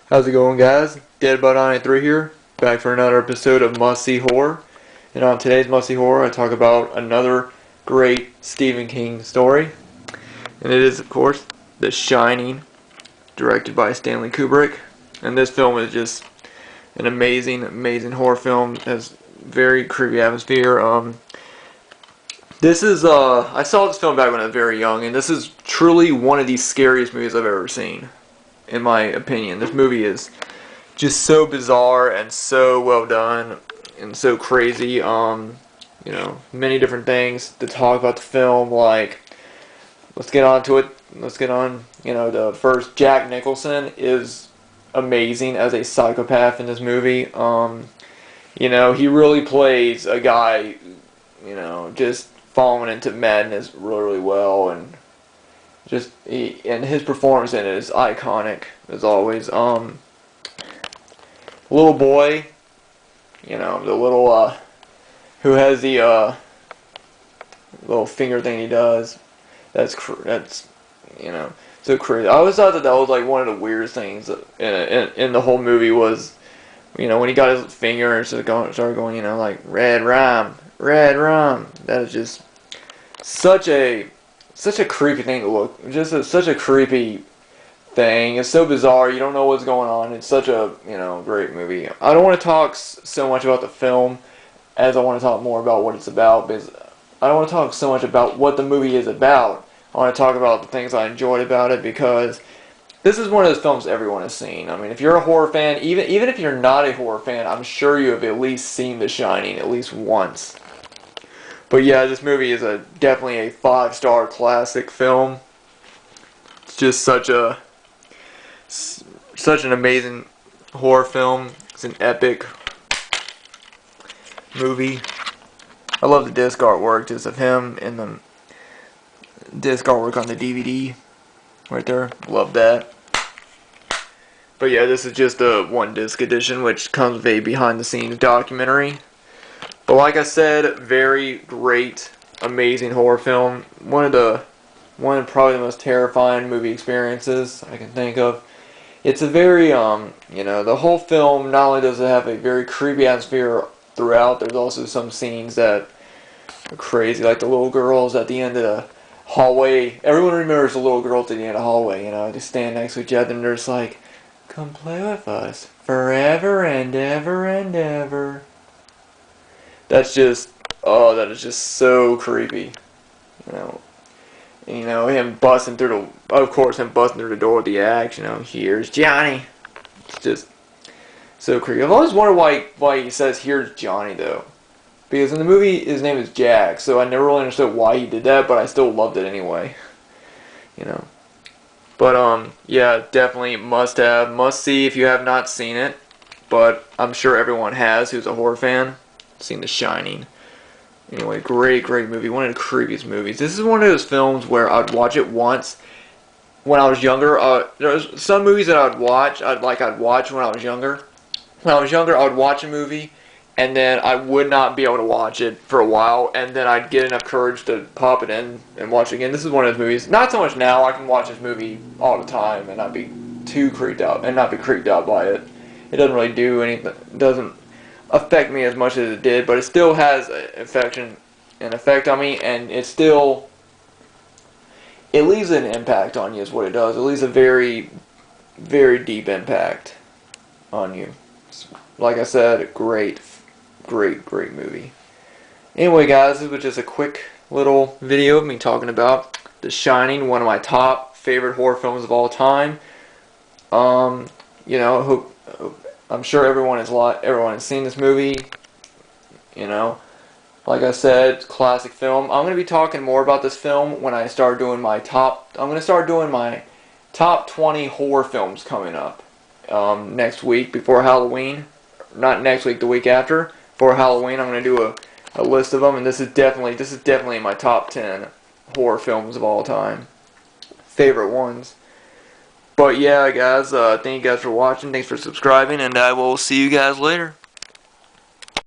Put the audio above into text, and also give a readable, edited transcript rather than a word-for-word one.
How's it going, guys? Deadbot983 here, back for another episode of Must See Horror. And on today's Must See Horror, I talk about another great Stephen King story. And it is, of course, The Shining, directed by Stanley Kubrick. And this film is just an amazing horror film. It has very creepy atmosphere. I saw this film back when I was very young, and this is truly one of the scariest movies I've ever seen. In my opinion, this movie is just so bizarre and so well done and so crazy. Many different things to talk about the film. Like, let's get on to it. Let's get on. The first, Jack Nicholson is amazing as a psychopath in this movie. He really plays a guy, just falling into madness really well, and and his performance in it is iconic as always. Little boy, the little who has the little finger thing he does. That's so crazy. I always thought that was like one of the weirdest things in the whole movie was, when he got his finger and started going, like red rum. That is just such a creepy thing to look. Such a creepy thing. It's so bizarre. You don't know what's going on. It's such a great movie. I don't want to talk so much about the film as I want to talk more about what it's about, because I don't want to talk so much about what the movie is about. I want to talk about the things I enjoyed about it, because this is one of those films everyone has seen. I mean, if you're a horror fan, even if you're not a horror fan, I'm sure you have at least seen The Shining at least once. But yeah, this movie is definitely a 5-star classic film. It's just such an amazing horror film. It's an epic movie. I love the disc artwork just of him and the disc artwork on the DVD right there. Love that. But yeah, this is just a 1-disc edition, which comes with a behind-the-scenes documentary. But like I said, very great, amazing horror film. One of probably the most terrifying movie experiences I can think of. It's a very, the whole film, not only does it have a very creepy atmosphere throughout, there's also some scenes that are crazy, like the little girls at the end of the hallway. Everyone remembers the little girls at the end of the hallway, they stand next to each other and they're just like, come play with us forever and ever and ever. That is just so creepy. Him busting through the door with the axe, here's Johnny. It's just so creepy. I've always wondered why he says, here's Johnny, though. Because in the movie, his name is Jack, so I never really understood why he did that, but I still loved it anyway. But, yeah, definitely must see if you have not seen it. But I'm sure everyone has who's a horror fan. Seen The Shining. Anyway, great movie. One of the creepiest movies. This is one of those films where I'd watch it once when I was younger. There's some movies that I'd watch when I was younger. When I was younger, I would watch a movie, and then I would not be able to watch it for a while, and then I'd get enough courage to pop it in and watch it again. This is one of those movies. Not so much now. I can watch this movie all the time and not be too creeped out by it. It doesn't really do anything. It doesn't affect me as much as it did, but it still has an effect on me, and it leaves an impact on you is what it does. It leaves a very deep impact on you. Like I said, great movie. Anyway, guys, this was just a quick little video of me talking about The Shining, one of my top favorite horror films of all time. I'm sure everyone has seen this movie. Like I said, classic film. I'm going to be talking more about this film when I start doing my top 20 horror films coming up next week before Halloween. Not next week, the week after. For Halloween, I'm going to do a list of them, and this is definitely my top 10 horror films of all time. Favorite ones. But yeah, guys, thank you guys for watching. Thanks for subscribing, and I will see you guys later.